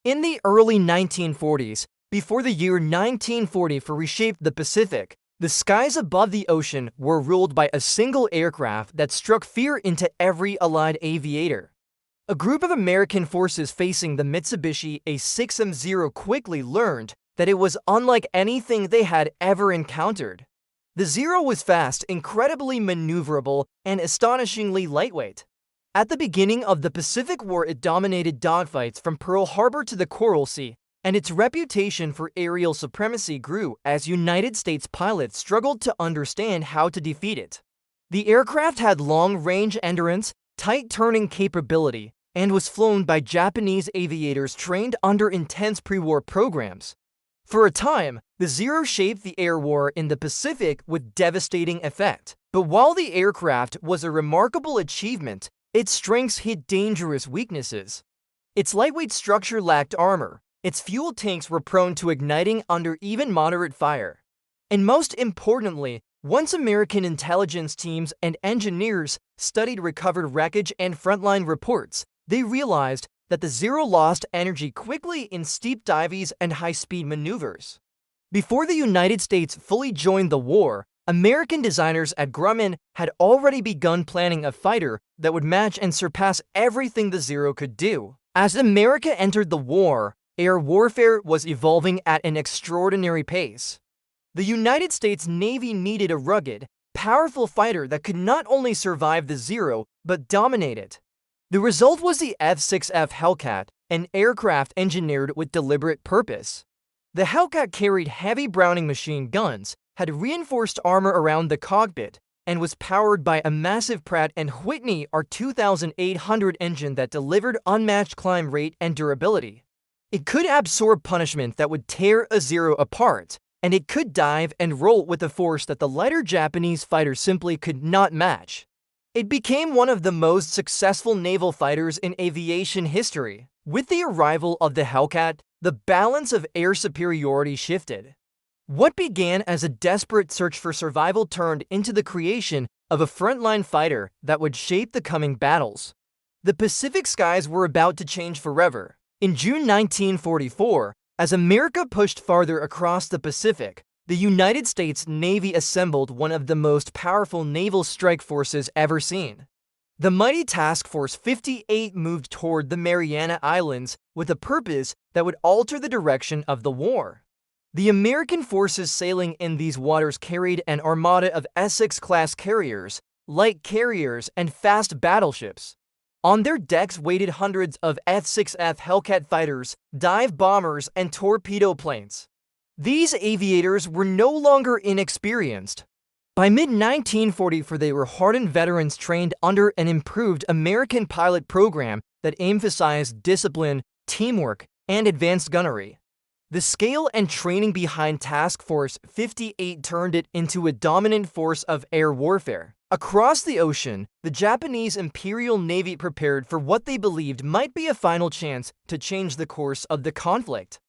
In the early 1940s, before the year 1944 reshaped the Pacific, the skies above the ocean were ruled by a single aircraft that struck fear into every Allied aviator. A group of American forces facing the Mitsubishi F6F Zero quickly learned that it was unlike anything they had ever encountered. The Zero was fast, incredibly maneuverable, and astonishingly lightweight. At the beginning of the Pacific War, it dominated dogfights from Pearl Harbor to the Coral Sea, and its reputation for aerial supremacy grew as United States pilots struggled to understand how to defeat it. The aircraft had long-range endurance, tight turning capability, and was flown by Japanese aviators trained under intense pre-war programs. For a time, the Zero shaped the air war in the Pacific with devastating effect. But while the aircraft was a remarkable achievement, its strengths hid dangerous weaknesses. Its lightweight structure lacked armor, its fuel tanks were prone to igniting under even moderate fire. And most importantly, once American intelligence teams and engineers studied recovered wreckage and frontline reports, they realized that the Zero lost energy quickly in steep dives and high-speed maneuvers. Before the United States fully joined the war, American designers at Grumman had already begun planning a fighter that would match and surpass everything the Zero could do. As America entered the war, air warfare was evolving at an extraordinary pace. The United States Navy needed a rugged, powerful fighter that could not only survive the Zero, but dominate it. The result was the F6F Hellcat, an aircraft engineered with deliberate purpose. The Hellcat carried heavy Browning machine guns, had reinforced armor around the cockpit, and was powered by a massive Pratt & Whitney R2800 engine that delivered unmatched climb rate and durability. It could absorb punishment that would tear a Zero apart, and it could dive and roll with a force that the lighter Japanese fighter simply could not match. It became one of the most successful naval fighters in aviation history. With the arrival of the Hellcat, the balance of air superiority shifted. What began as a desperate search for survival turned into the creation of a frontline fighter that would shape the coming battles. The Pacific skies were about to change forever. In June 1944, as America pushed farther across the Pacific, the United States Navy assembled one of the most powerful naval strike forces ever seen. The mighty Task Force 58 moved toward the Mariana Islands with a purpose that would alter the direction of the war. The American forces sailing in these waters carried an armada of Essex-class carriers, light carriers, and fast battleships. On their decks waited hundreds of F6F Hellcat fighters, dive bombers, and torpedo planes. These aviators were no longer inexperienced. By mid-1944, they were hardened veterans trained under an improved American pilot program that emphasized discipline, teamwork, and advanced gunnery. The scale and training behind Task Force 58 turned it into a dominant force of air warfare. Across the ocean, the Japanese Imperial Navy prepared for what they believed might be a final chance to change the course of the conflict.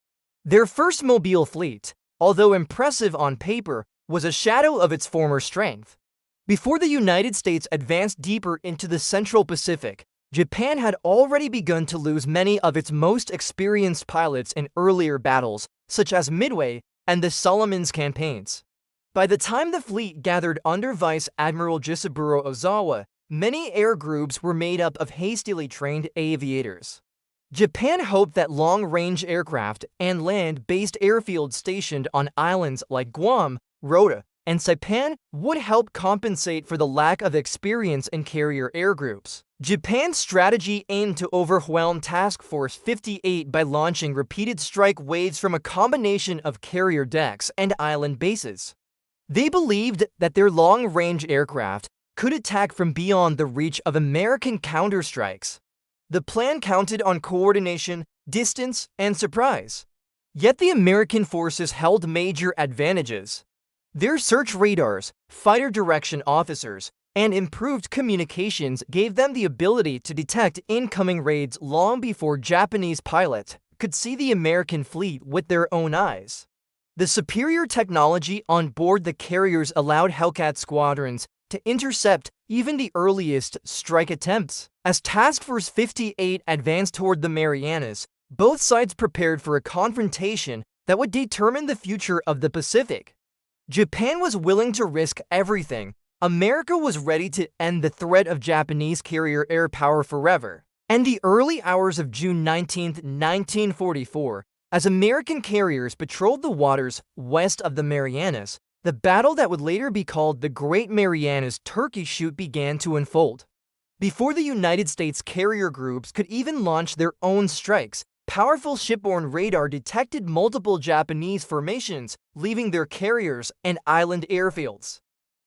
Their first mobile fleet, although impressive on paper, was a shadow of its former strength. Before the United States advanced deeper into the Central Pacific, Japan had already begun to lose many of its most experienced pilots in earlier battles, such as Midway and the Solomons campaigns. By the time the fleet gathered under Vice Admiral Jisaburo Ozawa, many air groups were made up of hastily trained aviators. Japan hoped that long-range aircraft and land-based airfields stationed on islands like Guam, Rota, and Saipan would help compensate for the lack of experience in carrier air groups. Japan's strategy aimed to overwhelm Task Force 58 by launching repeated strike waves from a combination of carrier decks and island bases. They believed that their long-range aircraft could attack from beyond the reach of American counterstrikes. The plan counted on coordination, distance, and surprise. Yet the American forces held major advantages. Their search radars, fighter direction officers, and improved communications gave them the ability to detect incoming raids long before Japanese pilots could see the American fleet with their own eyes. The superior technology on board the carriers allowed Hellcat squadrons to intercept even the earliest strike attempts. As Task Force 58 advanced toward the Marianas, Both sides prepared for a confrontation that would determine the future of the Pacific. Japan was willing to risk everything. America was ready to end the threat of Japanese carrier air power forever. In the early hours of June 19, 1944, as American carriers patrolled the waters west of the Marianas, the battle that would later be called the Great Marianas Turkey Shoot began to unfold. Before the United States carrier groups could even launch their own strikes, powerful shipborne radar detected multiple Japanese formations, leaving their carriers and island airfields.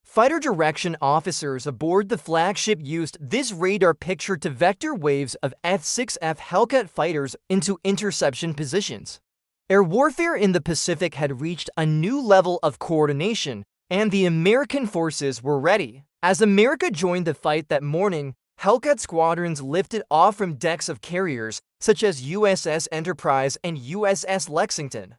Fighter direction officers aboard the flagship used this radar picture to vector waves of F6F Hellcat fighters into interception positions. Air warfare in the Pacific had reached a new level of coordination, and the American forces were ready. As America joined the fight that morning, Hellcat squadrons lifted off from decks of carriers such as USS Enterprise and USS Lexington.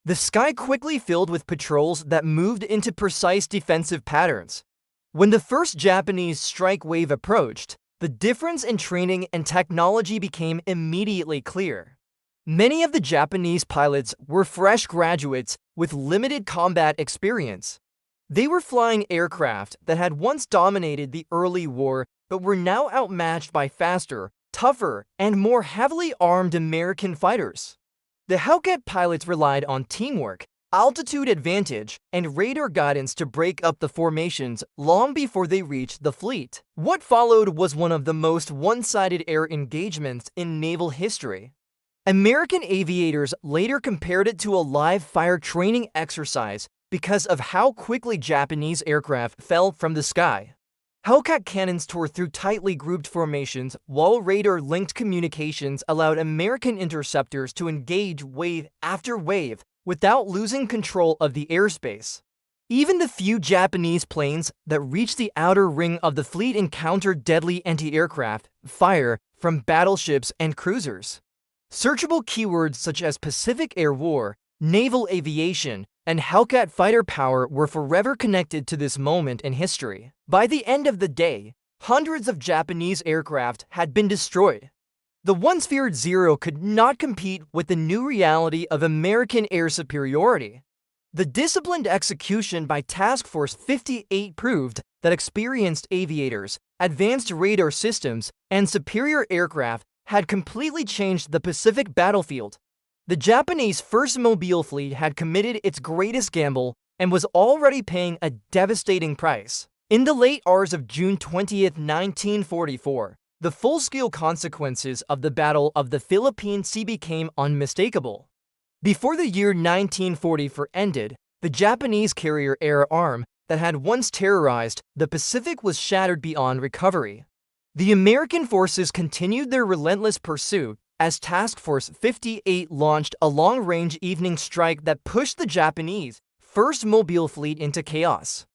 The sky quickly filled with patrols that moved into precise defensive patterns. When the first Japanese strike wave approached, the difference in training and technology became immediately clear. Many of the Japanese pilots were fresh graduates with limited combat experience. They were flying aircraft that had once dominated the early war but were now outmatched by faster, tougher, and more heavily armed American fighters. The Hellcat pilots relied on teamwork, altitude advantage, and radar guidance to break up the formations long before they reached the fleet. What followed was one of the most one-sided air engagements in naval history. American aviators later compared it to a live-fire training exercise because of how quickly Japanese aircraft fell from the sky. Hellcat cannons tore through tightly grouped formations, while radar-linked communications allowed American interceptors to engage wave after wave without losing control of the airspace. Even the few Japanese planes that reached the outer ring of the fleet encountered deadly anti-aircraft fire from battleships and cruisers. Searchable keywords such as Pacific Air War, naval aviation, and Hellcat fighter power were forever connected to this moment in history. By the end of the day, hundreds of Japanese aircraft had been destroyed. The once feared Zero could not compete with the new reality of American air superiority. The disciplined execution by Task Force 58 proved that experienced aviators, advanced radar systems, and superior aircraft had completely changed the Pacific battlefield. The Japanese First Mobile Fleet had committed its greatest gamble and was already paying a devastating price. In the late hours of June 20, 1944, the full-scale consequences of the Battle of the Philippine Sea became unmistakable. Before the year 1944 ended, the Japanese carrier air arm that had once terrorized the Pacific was shattered beyond recovery. The American forces continued their relentless pursuit as Task Force 58 launched a long-range evening strike that pushed the Japanese First Mobile Fleet into chaos.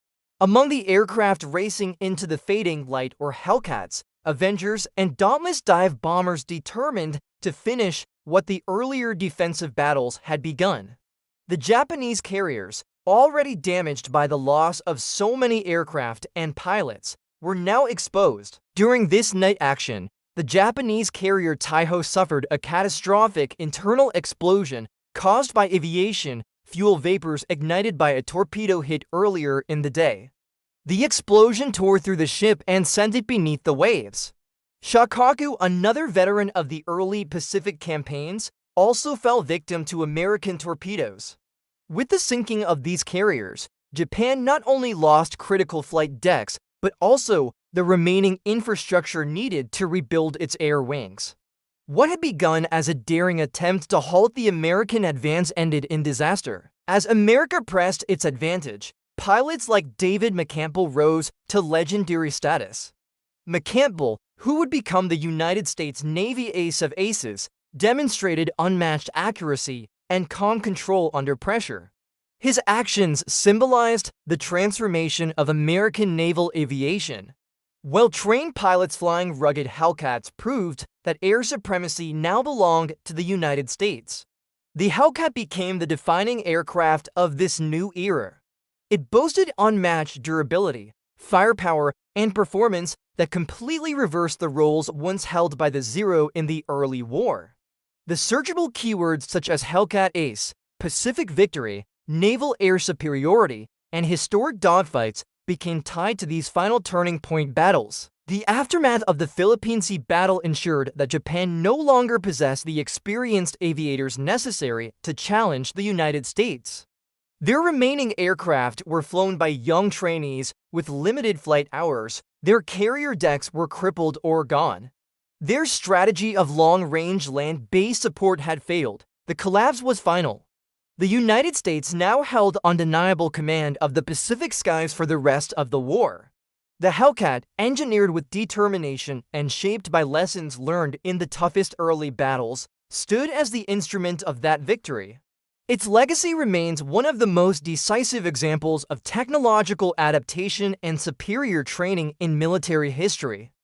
Among the aircraft racing into the fading light were Hellcats, Avengers, and dauntless dive bombers determined to finish what the earlier defensive battles had begun. The Japanese carriers, already damaged by the loss of so many aircraft and pilots, were now exposed. During this night action, the Japanese carrier Taiho suffered a catastrophic internal explosion caused by aviation fuel vapors ignited by a torpedo hit earlier in the day. The explosion tore through the ship and sent it beneath the waves. Shakaku, another veteran of the early Pacific campaigns, also fell victim to American torpedoes. With the sinking of these carriers, Japan not only lost critical flight decks, but also the remaining infrastructure needed to rebuild its air wings. What had begun as a daring attempt to halt the American advance ended in disaster. As America pressed its advantage, pilots like David McCampbell rose to legendary status. McCampbell, who would become the United States Navy ace of aces, demonstrated unmatched accuracy and calm control under pressure. His actions symbolized the transformation of American naval aviation. Well-trained pilots flying rugged Hellcats proved that air supremacy now belonged to the United States. The Hellcat became the defining aircraft of this new era. It boasted unmatched durability, firepower, and performance that completely reversed the roles once held by the Zero in the early war. The searchable keywords such as Hellcat Ace, Pacific Victory, Naval Air Superiority, and historic dogfights became tied to these final turning point battles. The aftermath of the Philippine Sea battle ensured that Japan no longer possessed the experienced aviators necessary to challenge the United States. Their remaining aircraft were flown by young trainees with limited flight hours. Their carrier decks were crippled or gone. Their strategy of long-range land-based support had failed. The collapse was final. The United States now held undeniable command of the Pacific skies for the rest of the war. The Hellcat, engineered with determination and shaped by lessons learned in the toughest early battles, stood as the instrument of that victory. Its legacy remains one of the most decisive examples of technological adaptation and superior training in military history.